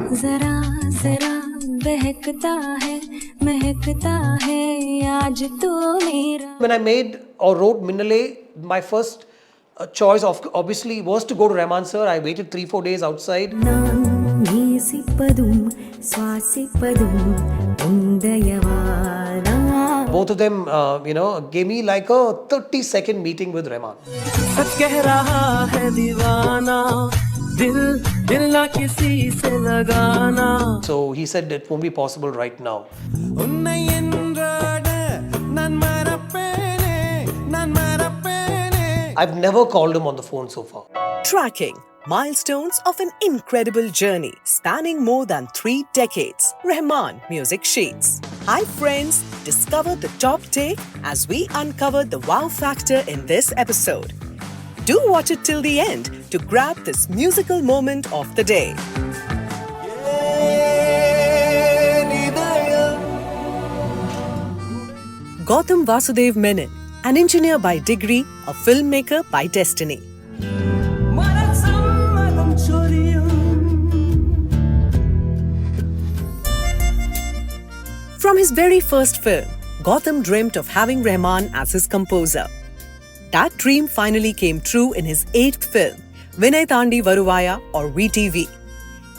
जरा जरा बहकता है आज तो मेरा. When I made or wrote Minnale, my first choice obviously was to go to Rahman sir. I waited 3-4 days outside. Both of them, gave me like a 30-second meeting with Rahman. सच कह रहा है दीवाना दिल ना किसी से लगाना. So he said it won't be possible right now. I've never called him on the phone so far. Tracking milestones of an incredible journey spanning more than 3 decades. Rahman Music Sheets. Hi friends, discover the top take as we uncover the wow factor in this episode. Do watch it till the end to grab this musical moment of the day. Gautham Vasudev Menon, an engineer by degree, a filmmaker by destiny. From his very first film, Gautham dreamt of having Rahman as his composer. That dream finally came true in his 8th film, Vinnaithaandi Varuvaayaa or VTV.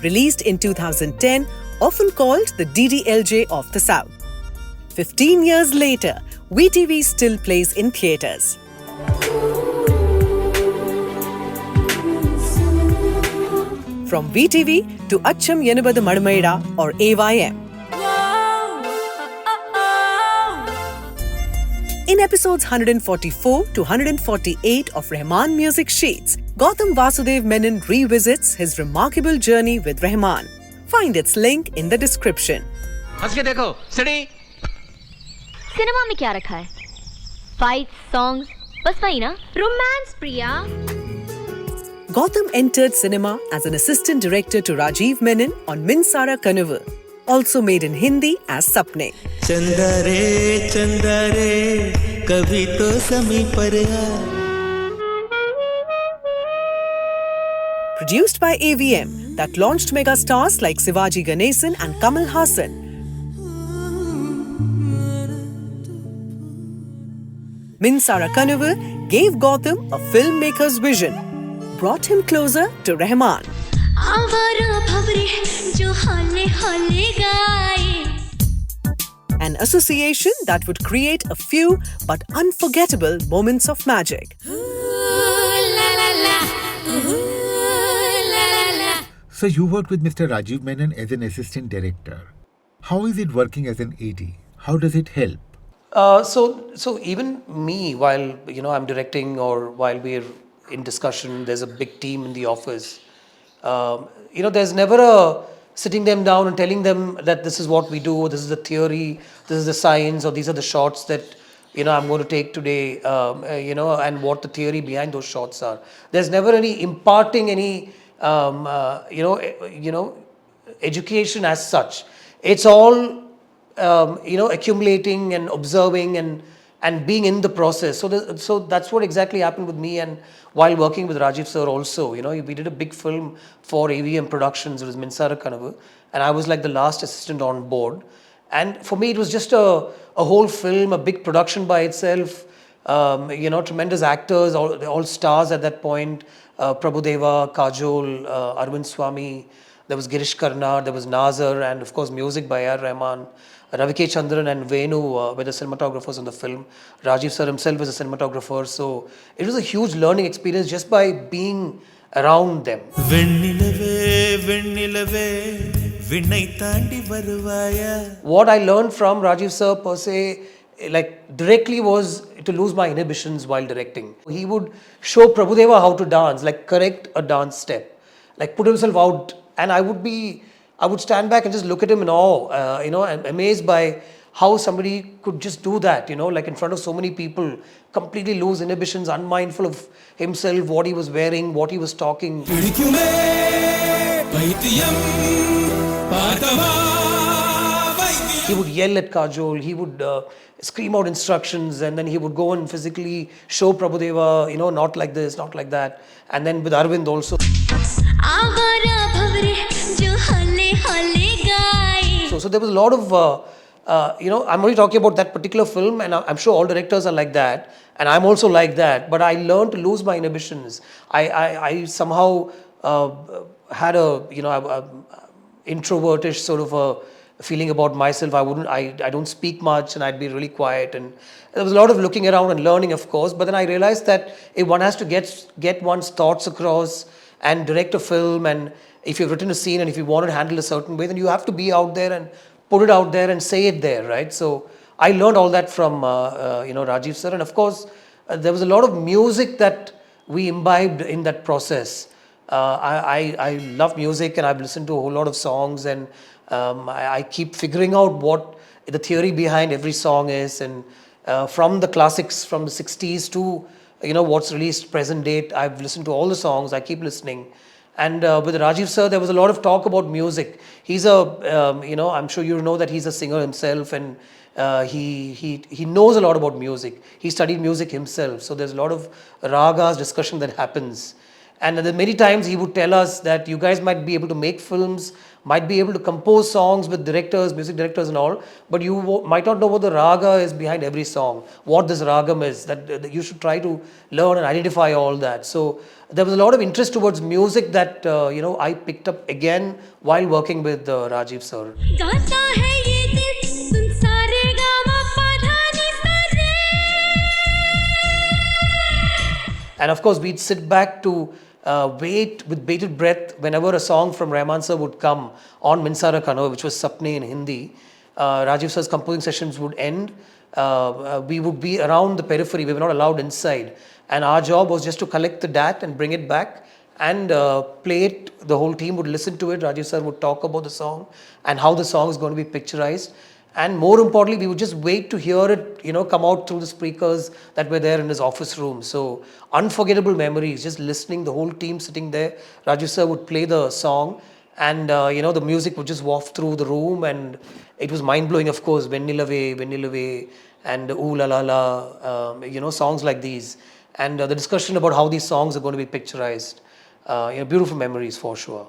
Released in 2010, often called the DDLJ of the South. 15 years later, VTV still plays in theatres. From VTV to Acham Yenubadu Madamaida or AYM. In episodes 144 to 148 of Rahman Music Sheets, Gautham Vasudev Menon revisits his remarkable journey with Rahman. Find its link in the description. हंस के देखो, city. Cinema में क्या रखा है? Fight, songs, बस वही ना? Romance Priya. Gautham entered cinema as an assistant director to Rajiv Menon on Minsara Kanavu, also made in Hindi as Sapnay. Chandare Chandare कभी तो समी पर आ. Produced by AVM, that launched mega stars like Sivaji Ganesan and Kamal Haasan. Minsara Kanavu gave Gautham a filmmaker's vision, brought him closer to Rahman. An association that would create a few but unforgettable moments of magic. So you worked with Mr. Rajiv Menon as an assistant director. How is it working as an AD? How does it help? So even me, while I'm directing or while we're in discussion, there's a big team in the office. There's never a sitting them down and telling them that this is what we do, this is the theory, this is the science, or these are the shots that I'm going to take today, and what the theory behind those shots are. There's never any imparting any education as such. It's all accumulating and observing and being in the process. So that's what exactly happened with me. And while working with Rajiv sir also, we did a big film for AVM Productions. It was Minsara Kanavu, and I was like the last assistant on board. And for me, it was just a whole film, a big production by itself. Tremendous actors, all stars at that point. Prabhu, Kajol, Arvind Swamy. There was Girish Karnad, there was Nazar, and of course music by A.R. Rahman. Ravi K. Chandran and Venu were the cinematographers on the film. Rajiv sir himself is a cinematographer. So it was a huge learning experience just by being around them. What I learned from Rajiv sir per se, like directly, was to lose my inhibitions while directing. He would show Prabhu how to dance, like correct a dance step, like put himself out, and I would stand back and just look at him in awe, and amazed by how somebody could just do that, like in front of so many people, completely lose inhibitions, unmindful of himself, what he was wearing, what he was talking. He would yell at Kajol, he would scream out instructions, and then he would go and physically show Prabhu, not like this, not like that. And then with Arvind also. So there was a lot of, I'm only talking about that particular film, and I'm sure all directors are like that, and I'm also like that. But I learned to lose my inhibitions. I somehow had a introvertish sort of a feeling about myself. I don't speak much, and I'd be really quiet, and there was a lot of looking around and learning, of course. But then I realized that if one has to get one's thoughts across and direct a film, and if you've written a scene and if you want to handle a certain way, then you have to be out there and put it out there and say it there, right? So I learned all that from Rajiv sir, and of course there was a lot of music that we imbibed in that process. I love music, and I've listened to a whole lot of songs, and I keep figuring out what the theory behind every song is, and from the classics from the 60s to what's released present date, I've listened to all the songs. I keep listening. And with Rajiv sir, there was a lot of talk about music. He's I'm sure you know that he's a singer himself, and he knows a lot about music. He studied music himself, so there's a lot of ragas discussion that happens. And then many times he would tell us that you guys might be able to make films, might be able to compose songs with directors, music directors and all, but you might not know what the raga is behind every song, what this ragam is, that you should try to learn and identify all that. So there was a lot of interest towards music that, I picked up again while working with Rajiv sir. And of course, we'd sit back to wait with bated breath whenever a song from Rahman sir would come on Minsara Kanavu, which was Sapnay in Hindi. Rajiv sir's composing sessions would end. We would be around the periphery. We were not allowed inside. And our job was just to collect the DAT and bring it back and play it. The whole team would listen to it. Rajiv sir would talk about the song and how the song is going to be picturized. And more importantly, we would just wait to hear it, come out through the speakers that were there in his office room. So unforgettable memories, just listening, the whole team sitting there. Rajiv sir would play the song, and the music would just waft through the room, and it was mind-blowing, of course. Vinnilave, and Ooh La La La, songs like these. And the discussion about how these songs are going to be picturized. Beautiful memories for sure.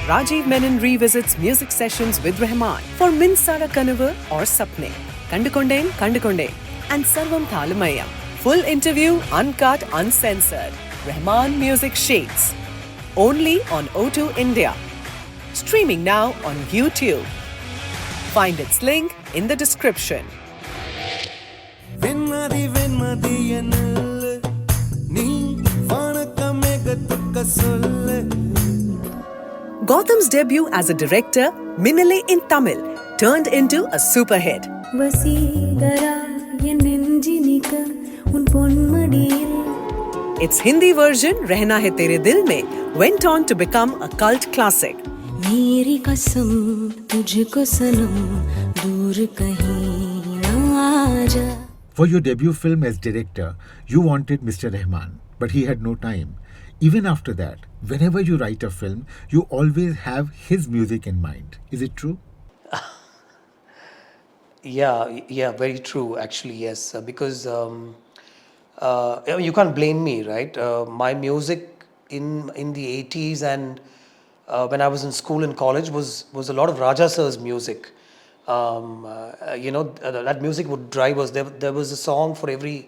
Rajiv Menon revisits music sessions with Rahman for Minsara Kanavu or Sapnay, Kandukondain, and Sarvam Thalumayam. Full interview, uncut, uncensored. Rahman Music Sheets. Only on O2 India. Streaming now on YouTube. Find its link in the description. Gautham's debut as a director, Minnale in Tamil, turned into a super hit. Its Hindi version, Rehna Hai Tere Dil Mein, went on to become a cult classic. For your debut film as director, you wanted Mr. Rahman, but he had no time. Even after that, whenever you write a film, you always have his music in mind. Is it true? Yeah, very true, actually, yes. Because you can't blame me, right? My music in the 80s and when I was in school and college was a lot of Raja sir's music. That music would drive us. There was a song for every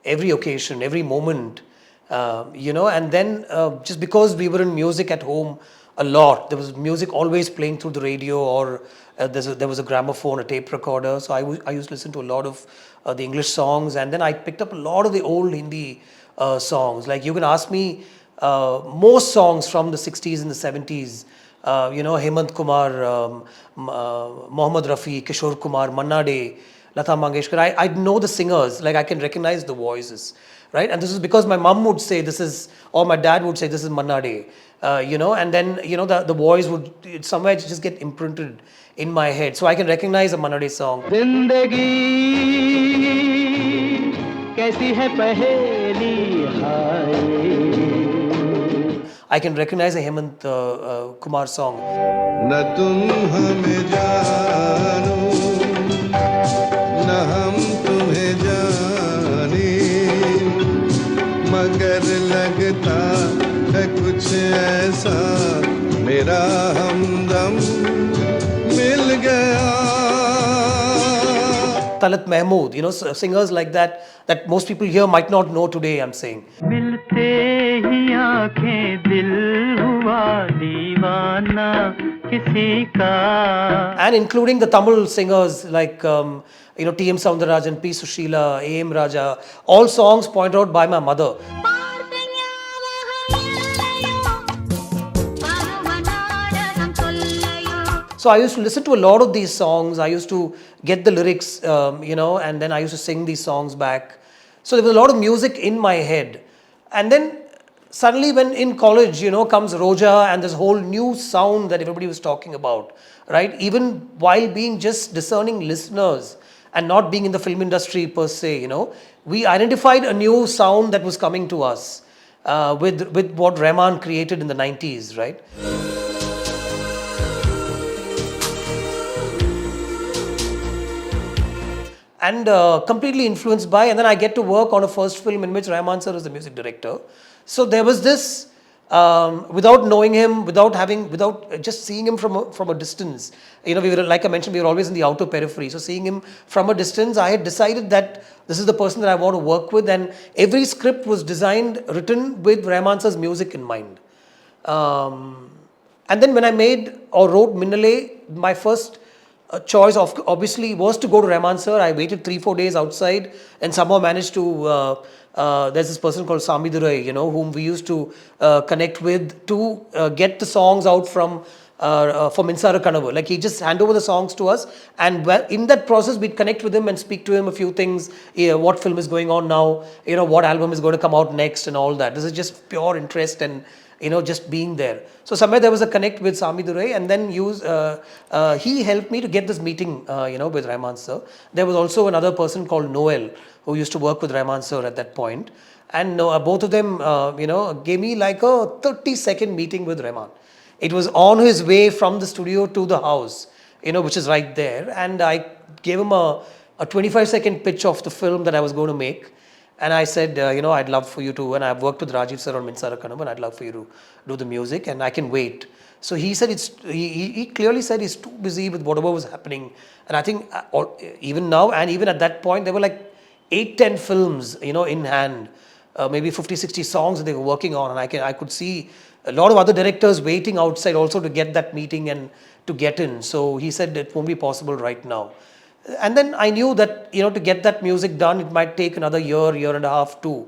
occasion, every moment. And then just because we were in music at home a lot, there was music always playing through the radio, or there was a gramophone, a tape recorder. So I used to listen to a lot of the English songs, and then I picked up a lot of the old Hindi songs. Like you can ask me most songs from the 60s and the 70s. Hemant Kumar, Mohammad Rafi, Kishore Kumar, Manna Dey, Lata Mangeshkar. I know the singers, like I can recognize the voices. Right, and this is because my mom would say this is, or my dad would say this is Manna Dey, and then the voice would somewhere just get imprinted in my head, so I can recognize a Manna Dey song. I can recognize a Hemant Kumar song. Na tum hame jaano, na hum tumhe jaane, magar लगता है कुछ ऐसा मेरा हमदम मिल गया. Talat Mahmood, singers like that most people here might not know today, I'm saying. मिलते ही आंखें दिल हुआ दीवाना किसी का. And including the Tamil singers like T.M. Soundarajan, P. Sushila, A.M. Raja, all songs pointed out by my mother. So I used to listen to a lot of these songs. I used to get the lyrics, and then I used to sing these songs back. So there was a lot of music in my head. And then suddenly when in college, comes Roja and this whole new sound that everybody was talking about, right? Even while being just discerning listeners and not being in the film industry per se, we identified a new sound that was coming to us with what Rahman created in the 90s, right? And completely influenced by, and then I get to work on a first film in which Rahman sir is the music director. So there was this, without knowing him, without just seeing him from a distance. We were, like I mentioned, we were always in the outer periphery. So seeing him from a distance, I had decided that this is the person that I want to work with, and every script was written with Rahman sir's music in mind. And then when I wrote Minnale, my first choice obviously was to go to Rahman sir. I waited 3-4 days outside and somehow managed to, there's this person called Samidurai, whom we used to connect with to get the songs out for Minsara Kanavu. Like he just hand over the songs to us, and in that process we'd connect with him and speak to him a few things, what film is going on now, what album is going to come out next and all that. This is just pure interest and just being there. So somewhere there was a connect with Sami Durai, and then he helped me to get this meeting, with Rahman sir. There was also another person called Noel who used to work with Rahman sir at that point. And both of them, gave me like a 30-second meeting with Rahman. It was on his way from the studio to the house, which is right there. And I gave him a 25-second pitch of the film that I was going to make. And I said, I'd love for you to, and I've worked with Rajiv sir on Minsara Kanavu, and I'd love for you to do the music, and I can wait. So he said he clearly said he's too busy with whatever was happening. And I think even now, and even at that point, there were like 8-10 films, in hand, maybe 50-60 songs that they were working on. And I could see a lot of other directors waiting outside also to get that meeting and to get in. So he said it won't be possible right now. And then I knew that, to get that music done, it might take another year and a half too.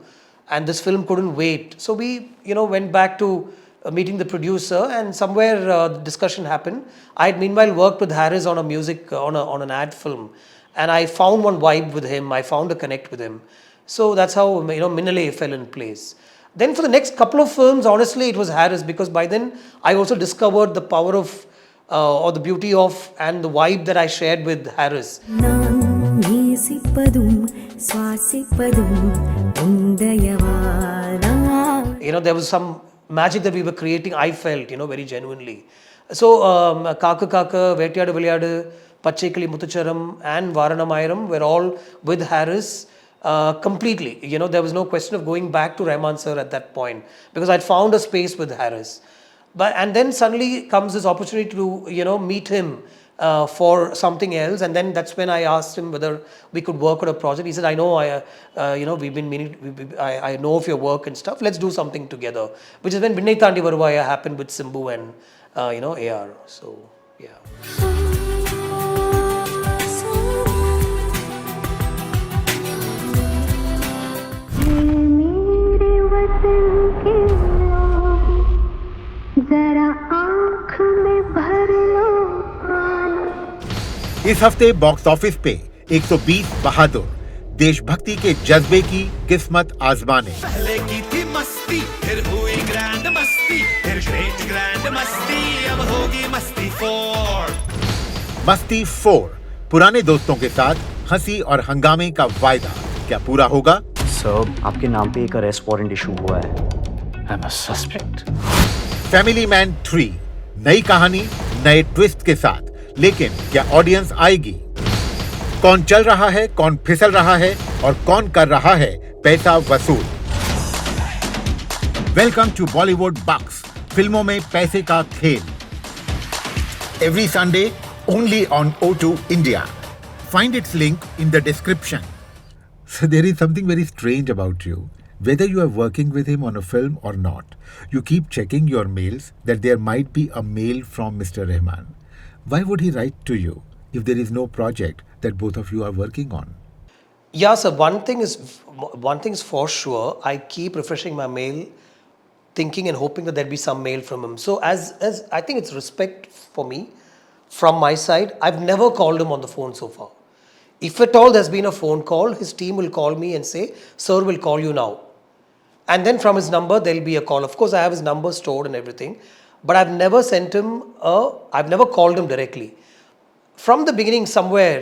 And this film couldn't wait. So we, went back to meeting the producer, and somewhere the discussion happened. I had meanwhile worked with Harris on on an ad film. And I found one vibe with him. I found a connect with him. So that's how, Minnale fell in place. Then for the next couple of films, honestly, it was Harris, because by then I also discovered the power of or the beauty of and the vibe that I shared with Harris. There was some magic that we were creating, I felt, very genuinely. So, Kaka Kaka, Vettiyadu Vilayadu, Pachekali Muthucharam and Varanamayiram were all with Harris completely. There was no question of going back to Rahman sir at that point, because I'd found a space with Harris. And then suddenly comes this opportunity to, meet him for something else. And then that's when I asked him whether we could work on a project. He said, I know, we've been meaning, I know of your work and stuff. Let's do something together. Which is when Vinnaithaandi Varuvaayaa happened with Simbu and, AR. So, yeah. इस हफ्ते box office पे 120 बहादुर देशभक्ति के जज्बे की किस्मत आजमाने। पहले की थी मस्ती, फिर हुई ग्रैंड मस्ती, फिर ग्रेट ग्रैंड मस्ती, अब होगी मस्ती 4। मस्ती 4 पुराने दोस्तों के साथ हंसी और हंगामे का वायदा क्या पूरा होगा? सर, आपके नाम पे एक अरेस्ट वारंट इशू हुआ है। I am a suspect. Family man 3 नई कहानी नए ट्विस्ट के साथ, लेकिन क्या ऑडियंस आएगी? कौन चल रहा है, कौन फिसल रहा है और कौन कर रहा है पैसा वसूल? Welcome to Bollywood Bucks, फिल्मों में पैसे का खेल. Every Sunday, only on O2 India. Find its link in the description. So there is something very strange about you. Whether you are working with him on a film or not, you keep checking your mails that there might be a mail from Mr. Rahman. Why would he write to you if there is no project that both of you are working on? Yeah, so one thing is for sure. I keep refreshing my mail, thinking and hoping that there'll be some mail from him. So as I think it's respect for me from my side. I've never called him on the phone so far. If at all there's been a phone call, his team will call me and say, "Sir, will call you now." And then from his number, there'll be a call. Of course, I have his number stored and everything, but I've never I've never called him directly. From the beginning, somewhere,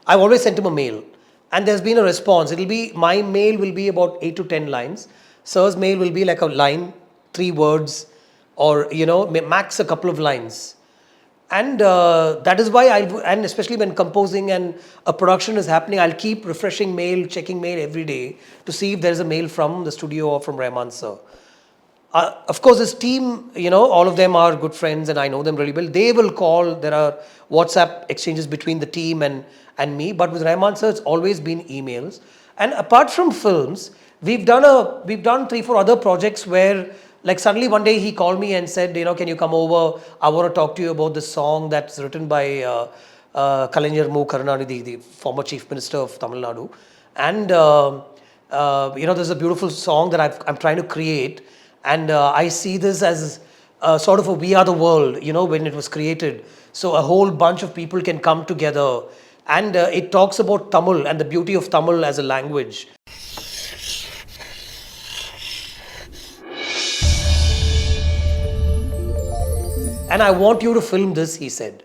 I've always sent him a mail, and there's been a response. My mail will be about 8 to 10 lines. Sir's mail will be like a line, 3 words, or, max a couple of lines. And that is why and especially when composing and a production is happening, I'll keep refreshing mail, checking mail every day to see if there is a mail from the studio or from Rahman sir. Of course, his team, all of them are good friends and I know them really well. They will call. There are WhatsApp exchanges between the team and me. But with Rahman sir, it's always been emails. And apart from films, we've done 3-4 other projects where, like, suddenly one day he called me and said, can you come over? I want to talk to you about this song that's written by Kalaignar Mu Karunanidhi, the former Chief Minister of Tamil Nadu. And, there's a beautiful song that I'm trying to create. And I see this as sort of a We Are the World, when it was created. So a whole bunch of people can come together. And it talks about Tamil and the beauty of Tamil as a language. And I want you to film this, he said.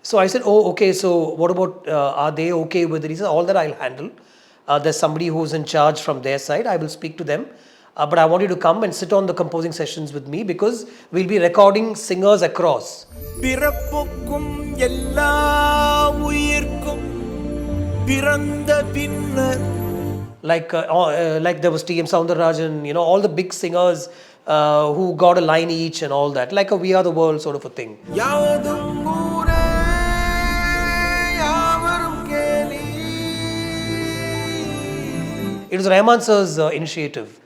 So I said, oh, okay, so what about, are they okay with it? He said, all that I'll handle. There's somebody who's in charge from their side. I will speak to them. But I want you to come and sit on the composing sessions with me because we'll be recording singers across. Like there was T.M. Soundararajan, all the big singers who got a line each and all that, like a We Are the World sort of a thing. It was Rahman sir's initiative,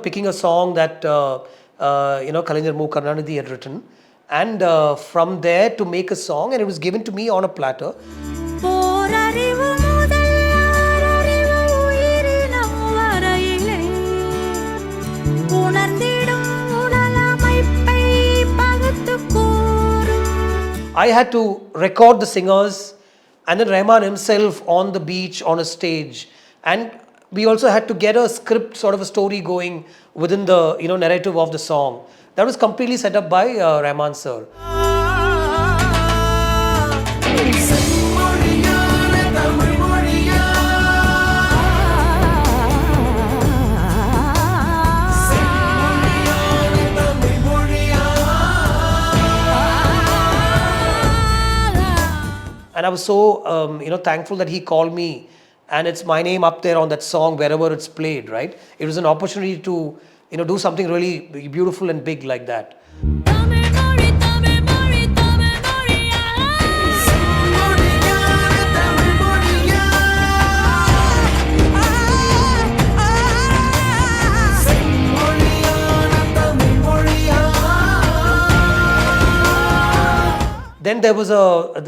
picking a song that Kalaignar Mu Karunanidhi had written, and from there to make a song, and it was given to me on a platter. I had to record the singers and then Rahman himself on the beach on a stage, and we also had to get a script, sort of a story going within the narrative of the song. That was completely set up by Rahman sir. And I was so, thankful that he called me, and it's my name up there on that song wherever it's played, right? It was an opportunity to, do something really beautiful and big like that. Then there was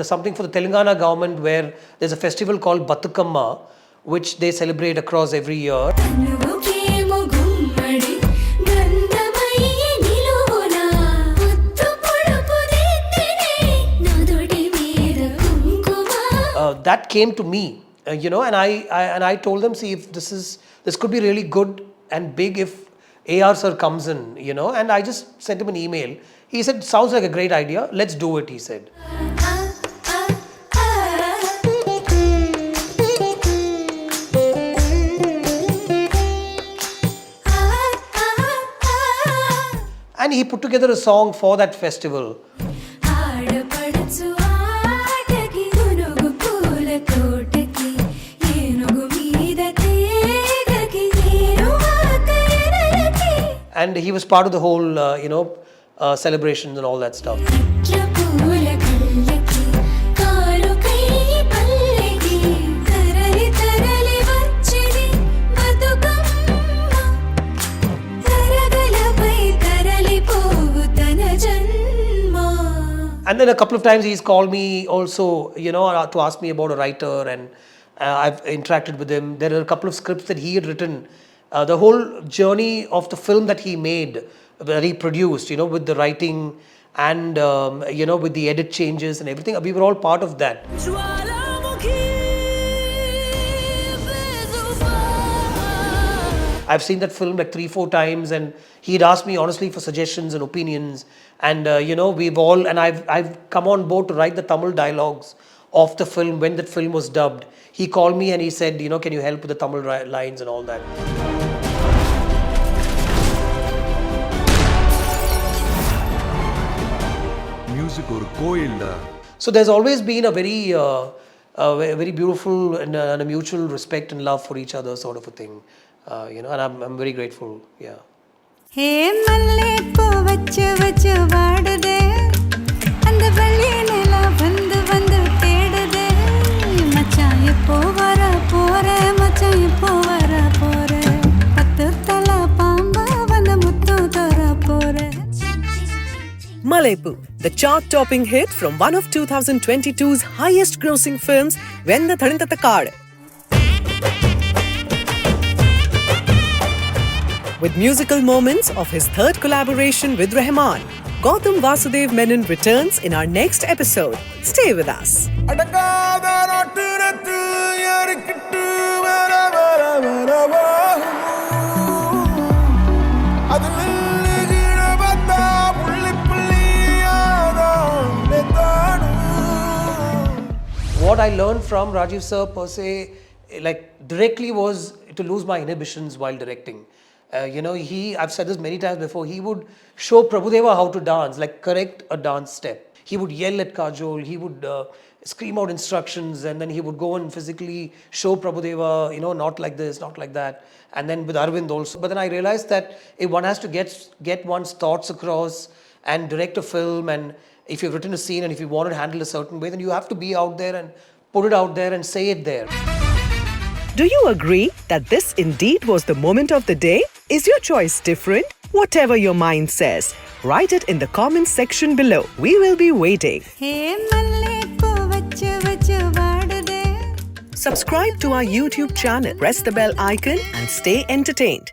something for the Telangana government where there's a festival called Bathukamma, which they celebrate across every year. That came to me, and I told them, see, if this could be really good and big if AR sir comes in, and I just sent him an email. He said, sounds like a great idea. Let's do it, he said. And he put together a song for that festival. and he was part of the whole, celebrations and all that stuff. And then a couple of times he's called me also, to ask me about a writer, and I've interacted with him. There are a couple of scripts that he had written. The whole journey of the film that he made, that he produced, with the writing and, with the edit changes and everything, we were all part of that. I've seen that film like 3-4 times, and he'd asked me honestly for suggestions and opinions, and I've come on board to write the Tamil dialogues of the film when that film was dubbed. He called me and he said, can you help with the Tamil lines and all that. Music or koil. So there's always been a very beautiful and a mutual respect and love for each other sort of a thing. And I'm very grateful. Yeah. Hey, malleppu vachu vachu vadude and velli nila vandu vandu tedude machan eppo vara pore machan eppo vara pore pattu thala paamba vandu muttu thora pore. Malleppu, the chart-topping hit from one of 2022's highest-grossing films, Vinnaithaandi Varuvaayaa. With musical moments of his third collaboration with Rahman, Gautham Vasudev Menon returns in our next episode. Stay with us. What I learned from Rajiv sir per se, like directly, was to lose my inhibitions while directing. I've said this many times before, he would show Prabhudeva how to dance, like correct a dance step. He would yell at Kajol, he would scream out instructions, and then he would go and physically show Prabhudeva, not like this, not like that. And then with Arvind also. But then I realized that if one has to get one's thoughts across and direct a film, and if you've written a scene and if you want it handled a certain way, then you have to be out there and put it out there and say it there. Do you agree that this indeed was the moment of the day? Is your choice different? Whatever your mind says, write it in the comments section below. We will be waiting. Hey, malleppu vachu vachu vadude. Subscribe to our YouTube channel, press the bell icon, and stay entertained.